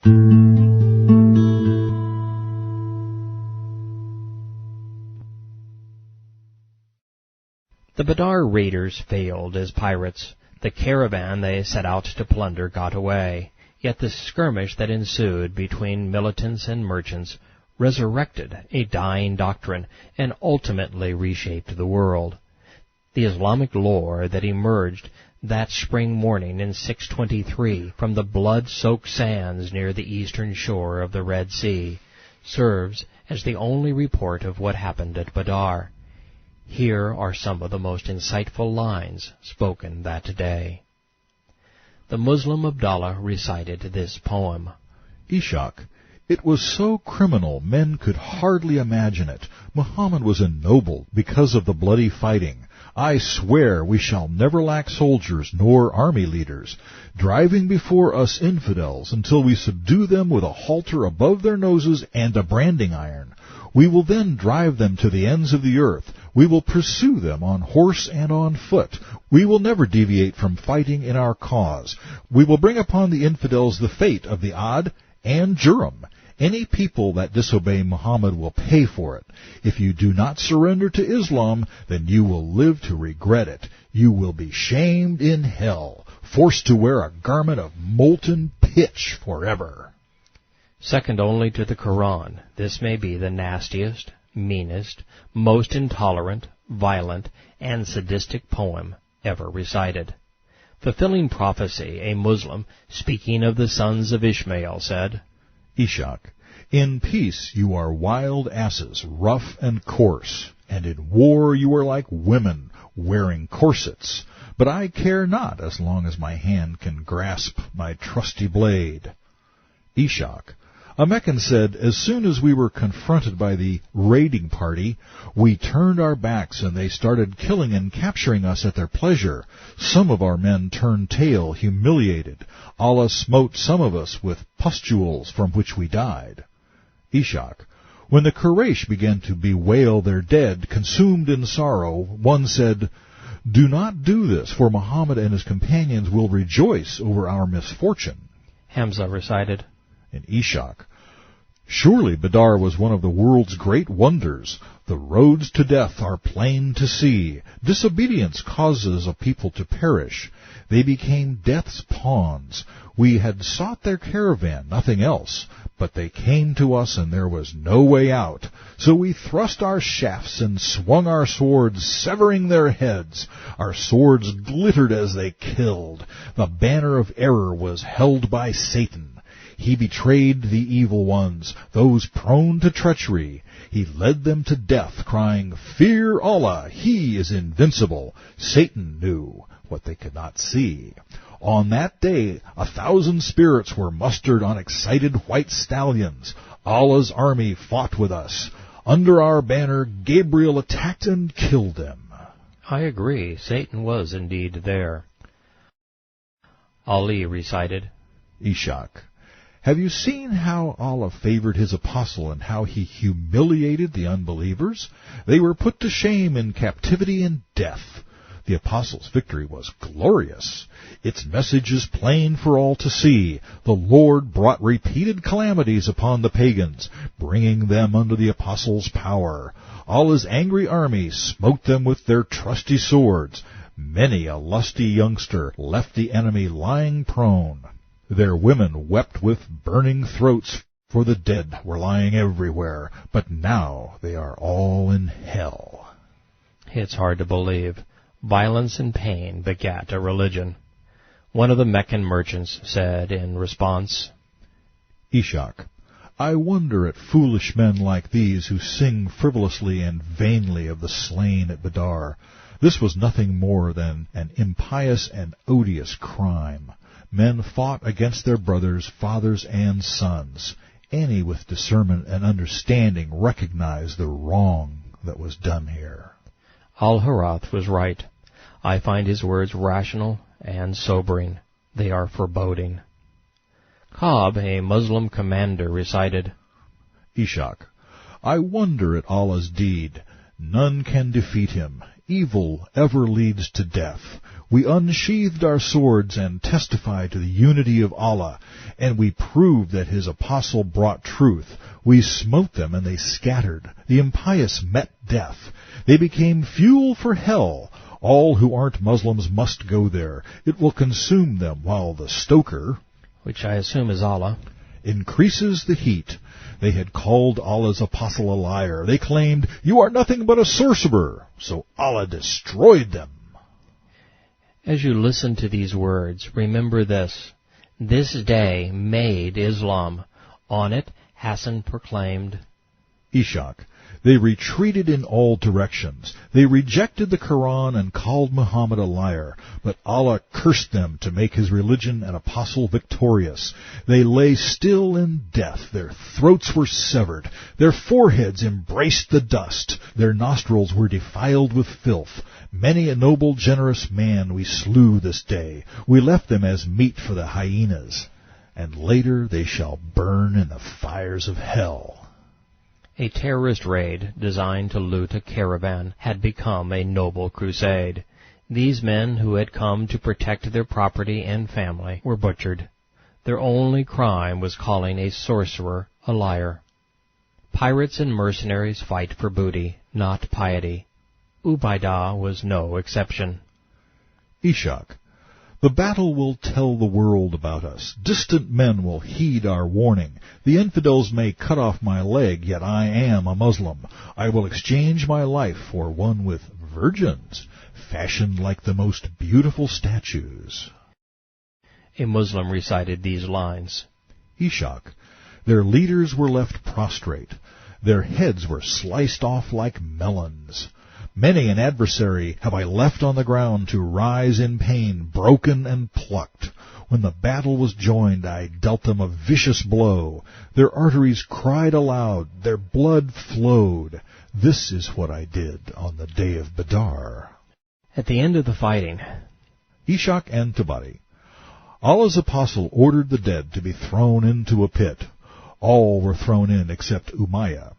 The Badar raiders failed as pirates. The caravan they set out to plunder got away. Yet the skirmish that ensued between militants and merchants resurrected a dying doctrine and ultimately reshaped the world. The Islamic lore that emerged that spring morning in 623 from the blood-soaked sands near the eastern shore of the Red Sea serves as the only report of what happened at Badar. Here are some of the most insightful lines spoken that day. The Muslim Abdullah recited this poem. Ishaq, it was so criminal men could hardly imagine it. Muhammad was ennobled because of the bloody fighting. I swear we shall never lack soldiers nor army leaders, driving before us infidels until we subdue them with a halter above their noses and a branding iron. We will then drive them to the ends of the earth. We will pursue them on horse and on foot. We will never deviate from fighting in our cause. We will bring upon the infidels the fate of the Ad and Juram. Any people that disobey Muhammad will pay for it. If you do not surrender to Islam, then you will live to regret it. You will be shamed in hell, forced to wear a garment of molten pitch forever. Second only to the Quran, this may be the nastiest, meanest, most intolerant, violent, and sadistic poem ever recited. Fulfilling prophecy, a Muslim, speaking of the sons of Ishmael, said, Ishaq, in peace you are wild asses, rough and coarse, and in war you are like women, wearing corsets. But I care not as long as my hand can grasp my trusty blade. Ishaq, a Meccan said, as soon as we were confronted by the raiding party, we turned our backs and they started killing and capturing us at their pleasure. Some of our men turned tail, humiliated. Allah smote some of us with pustules from which we died. Ishaq, when the Quraysh began to bewail their dead, consumed in sorrow, one said, Do not do this, for Muhammad and his companions will rejoice over our misfortune. Hamza recited, In Ishaq, surely Badar was one of the world's great wonders. The roads to death are plain to see. Disobedience causes a people to perish. They became death's pawns. We had sought their caravan, nothing else. But they came to us, and there was no way out. So we thrust our shafts and swung our swords, severing their heads. Our swords glittered as they killed. The banner of error was held by Satan. He betrayed the evil ones, those prone to treachery. He led them to death, crying, Fear Allah, He is invincible. Satan knew what they could not see. On that day 1,000 spirits were mustered on excited white stallions. Allah's army fought with us. Under our banner, Gabriel attacked and killed them. I agree. Satan was indeed there. Ali recited, Ishaq, have you seen how Allah favored His apostle and how He humiliated the unbelievers? They were put to shame in captivity and death. The apostle's victory was glorious. Its message is plain for all to see. The Lord brought repeated calamities upon the pagans, bringing them under the apostle's power. Allah's angry army smote them with their trusty swords. Many a lusty youngster left the enemy lying prone. Their women wept with burning throats, for the dead were lying everywhere, but now they are all in hell. It's hard to believe. Violence and pain begat a religion. One of the Meccan merchants said in response, Ishaq, I wonder at foolish men like these who sing frivolously and vainly of the slain at Badar. This was nothing more than an impious and odious crime. Men fought against their brothers, fathers, and sons. Any with discernment and understanding recognized the wrong that was done here. Al-Harath was right. I find his words rational and sobering. They are foreboding. Ka'b, a Muslim commander, recited, Ishaq, I wonder at Allah's deed. None can defeat Him. evil ever leads to death. We unsheathed our swords and testified to the unity of Allah, and we proved that His apostle brought truth. We smote them, and they scattered. The impious met death. They became fuel for hell. All who aren't Muslims must go there. It will consume them, while the stoker, which I assume is Allah, increases the heat. They had called Allah's apostle a liar. They claimed, "You are nothing but a sorcerer." So Allah destroyed them. As you listen to these words, remember this. This day made Islam. On it, Hassan proclaimed, Ishaq. They retreated in all directions. They rejected the Quran and called Muhammad a liar. But Allah cursed them to make His religion and apostle victorious. They lay still in death. Their throats were severed. Their foreheads embraced the dust. Their nostrils were defiled with filth. Many a noble, generous man we slew this day. We left them as meat for the hyenas. And later they shall burn in the fires of hell. A terrorist raid designed to loot a caravan had become a noble crusade. These men who had come to protect their property and family were butchered. Their only crime was calling a sorcerer a liar. Pirates and mercenaries fight for booty, not piety. Ubaidah was no exception. Ishaq. The battle will tell the world about us. Distant men will heed our warning. The infidels may cut off my leg, yet I am a Muslim. I will exchange my life for one with virgins, fashioned like the most beautiful statues. A Muslim recited these lines. Ishaq. Their leaders were left prostrate. Their heads were sliced off like melons. Many an adversary have I left on the ground to rise in pain, broken and plucked. When the battle was joined, I dealt them a vicious blow. Their arteries cried aloud, their blood flowed. This is what I did on the day of Badr. At the end of the fighting, Ishaq and Tabari. Allah's apostle ordered the dead to be thrown into a pit. All were thrown in except Umayyah.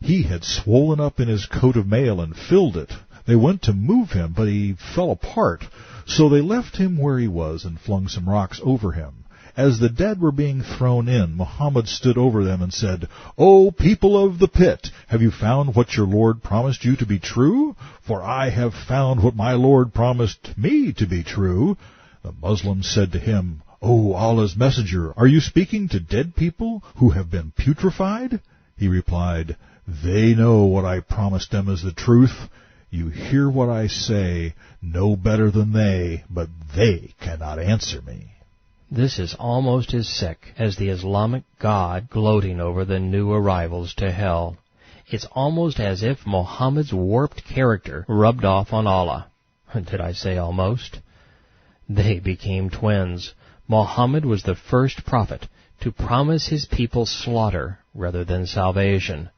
He had swollen up in his coat of mail and filled it. They went to move him, but he fell apart. So they left him where he was and flung some rocks over him. As the dead were being thrown in, Muhammad stood over them and said, "O people of the pit, have you found what your Lord promised you to be true? For I have found what my Lord promised me to be true." The Muslims said to him, "O Allah's messenger, are you speaking to dead people who have been putrefied?" He replied, "They know what I promised them as the truth. You hear what I say, no better than they, but they cannot answer me." This is almost as sick as the Islamic God gloating over the new arrivals to hell. It's almost as if Muhammad's warped character rubbed off on Allah. Did I say almost? They became twins. Muhammad was the first prophet to promise his people slaughter rather than salvation.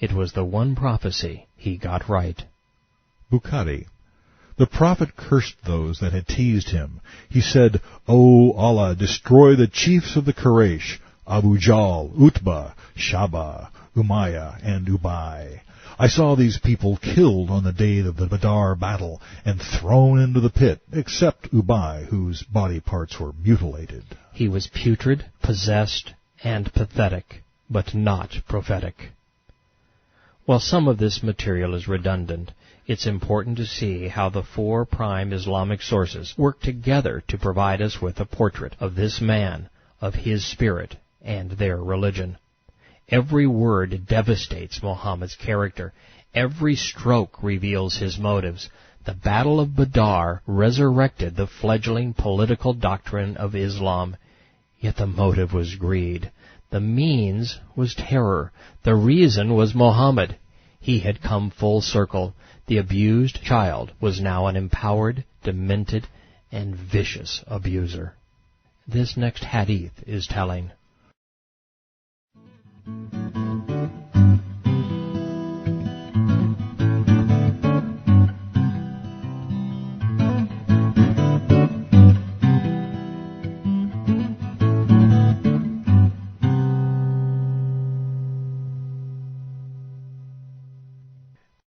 It was the one prophecy he got right. Bukhari. The prophet cursed those that had teased him. He said, "O Allah, destroy the chiefs of the Quraysh, Abu Jahl, Utbah, Shaba, Umayyah, and Ubay. I saw these people killed on the day of the Badr battle and thrown into the pit, except Ubay, whose body parts were mutilated." He was putrid, possessed, and pathetic, but not prophetic. While some of this material is redundant, it's important to see how the four prime Islamic sources work together to provide us with a portrait of this man, of his spirit, and their religion. Every word devastates Muhammad's character. Every stroke reveals his motives. The Battle of Badr resurrected the fledgling political doctrine of Islam, yet the motive was greed. The means was terror. The reason was Muhammad. He had come full circle. The abused child was now an empowered, demented, and vicious abuser. This next hadith is telling.